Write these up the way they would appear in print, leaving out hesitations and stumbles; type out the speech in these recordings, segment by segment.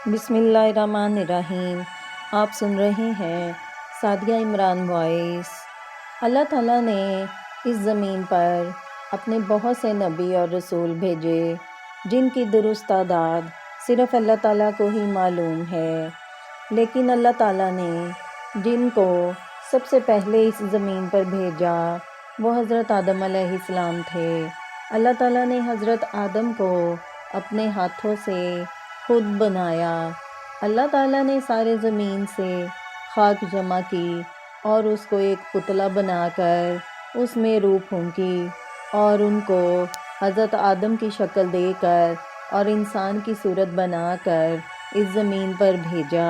بسم اللہ الرحمن الرحیم۔ آپ سن رہے ہیں سعدیہ عمران وائس۔ اللہ تعالیٰ نے اس زمین پر اپنے بہت سے نبی اور رسول بھیجے جن کی درست تعداد صرف اللہ تعالیٰ کو ہی معلوم ہے، لیکن اللہ تعالیٰ نے جن کو سب سے پہلے اس زمین پر بھیجا وہ حضرت آدم علیہ السلام تھے۔ اللہ تعالیٰ نے حضرت آدم کو اپنے ہاتھوں سے خود بنایا۔ اللہ تعالیٰ نے سارے زمین سے خاک جمع کی اور اس کو ایک پتلا بنا کر اس میں روح پھونکی اور ان کو حضرت آدم کی شکل دے کر اور انسان کی صورت بنا کر اس زمین پر بھیجا۔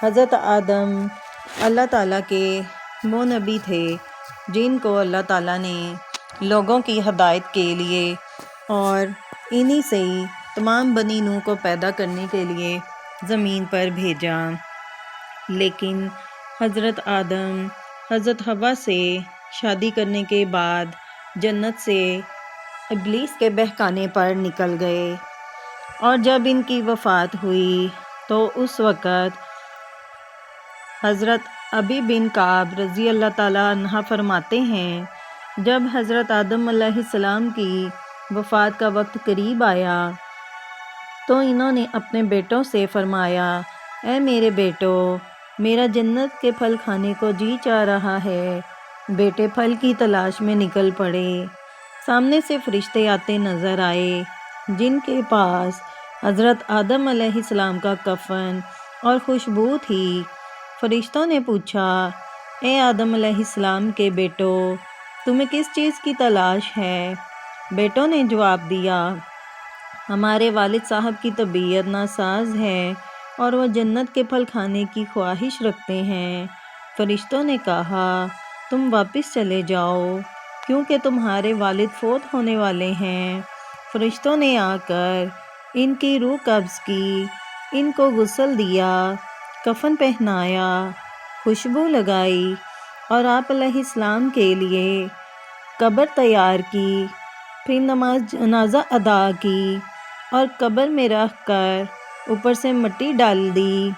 حضرت آدم اللہ تعالیٰ کے وہ نبی تھے جن کو اللہ تعالیٰ نے لوگوں کی ہدایت کے لیے اور انہی سے ہی تمام بنی نوح کو پیدا کرنے کے لیے زمین پر بھیجا، لیکن حضرت آدم حضرت حوا سے شادی کرنے کے بعد جنت سے ابلیس کے بہکانے پر نکل گئے، اور جب ان کی وفات ہوئی تو اس وقت حضرت ابی بن کعب رضی اللہ تعالیٰ عنہ فرماتے ہیں، جب حضرت آدم علیہ السلام کی وفات کا وقت قریب آیا تو انہوں نے اپنے بیٹوں سے فرمایا، اے میرے بیٹو، میرا جنت کے پھل کھانے کو جی چاہ رہا ہے۔ بیٹے پھل کی تلاش میں نکل پڑے۔ سامنے سے فرشتے آتے نظر آئے جن کے پاس حضرت آدم علیہ السلام کا کفن اور خوشبو تھی۔ فرشتوں نے پوچھا، اے آدم علیہ السلام کے بیٹو، تمہیں کس چیز کی تلاش ہے؟ بیٹوں نے جواب دیا، ہمارے والد صاحب کی طبیعت ناساز ہے اور وہ جنت کے پھل کھانے کی خواہش رکھتے ہیں۔ فرشتوں نے کہا، تم واپس چلے جاؤ کیونکہ تمہارے والد فوت ہونے والے ہیں۔ فرشتوں نے آ کر ان کی روح قبض کی، ان کو غسل دیا، کفن پہنایا، خوشبو لگائی اور آپ علیہ السلام کے لیے قبر تیار کی، پھر نماز جنازہ ادا کی اور قبر میں رکھ کر اوپر سے مٹی ڈال دی۔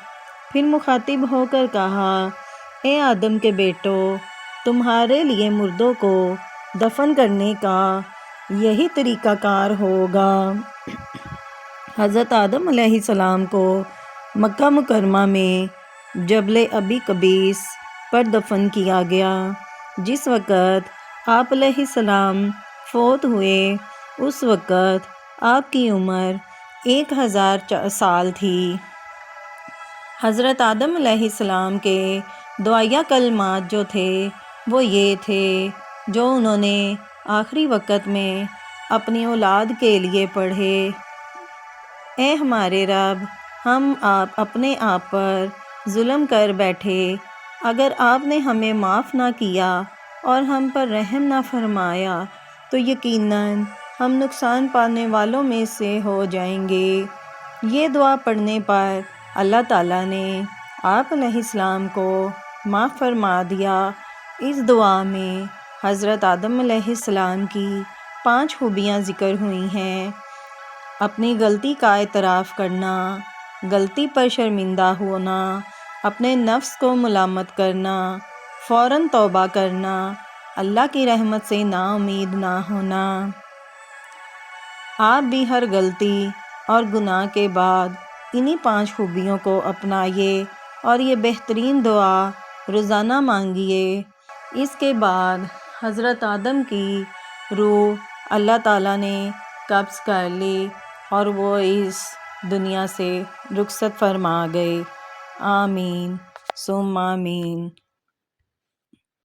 پھر مخاطب ہو کر کہا، اے آدم کے بیٹو، تمہارے لیے مردوں کو دفن کرنے کا یہی طریقہ کار ہوگا۔ حضرت آدم علیہ السلام کو مکہ مکرمہ میں جبل ابی قبیس پر دفن کیا گیا۔ جس وقت آپ علیہ السلام فوت ہوئے اس وقت آپ کی عمر 1000 سال تھی۔ حضرت آدم علیہ السلام کے دعائیہ کلمات جو تھے وہ یہ تھے جو انہوں نے آخری وقت میں اپنی اولاد کے لیے پڑھے، اے ہمارے رب، ہم اپنے آپ پر ظلم کر بیٹھے، اگر آپ نے ہمیں معاف نہ کیا اور ہم پر رحم نہ فرمایا تو یقیناً ہم نقصان پانے والوں میں سے ہو جائیں گے۔ یہ دعا پڑھنے پر اللہ تعالیٰ نے آپ علیہ السلام کو معاف فرما دیا۔ اس دعا میں حضرت آدم علیہ السلام کی 5 خوبیاں ذکر ہوئی ہیں: اپنی غلطی کا اعتراف کرنا، غلطی پر شرمندہ ہونا، اپنے نفس کو ملامت کرنا، فوراً توبہ کرنا، اللہ کی رحمت سے نا امید نہ ہونا۔ آپ بھی ہر غلطی اور گناہ کے بعد انہی 5 خوبیوں کو اپنائیے اور یہ بہترین دعا روزانہ مانگیے۔ اس کے بعد حضرت آدم کی روح اللہ تعالیٰ نے قبض کر لی اور وہ اس دنیا سے رخصت فرما گئے۔ آمین ثم آمین۔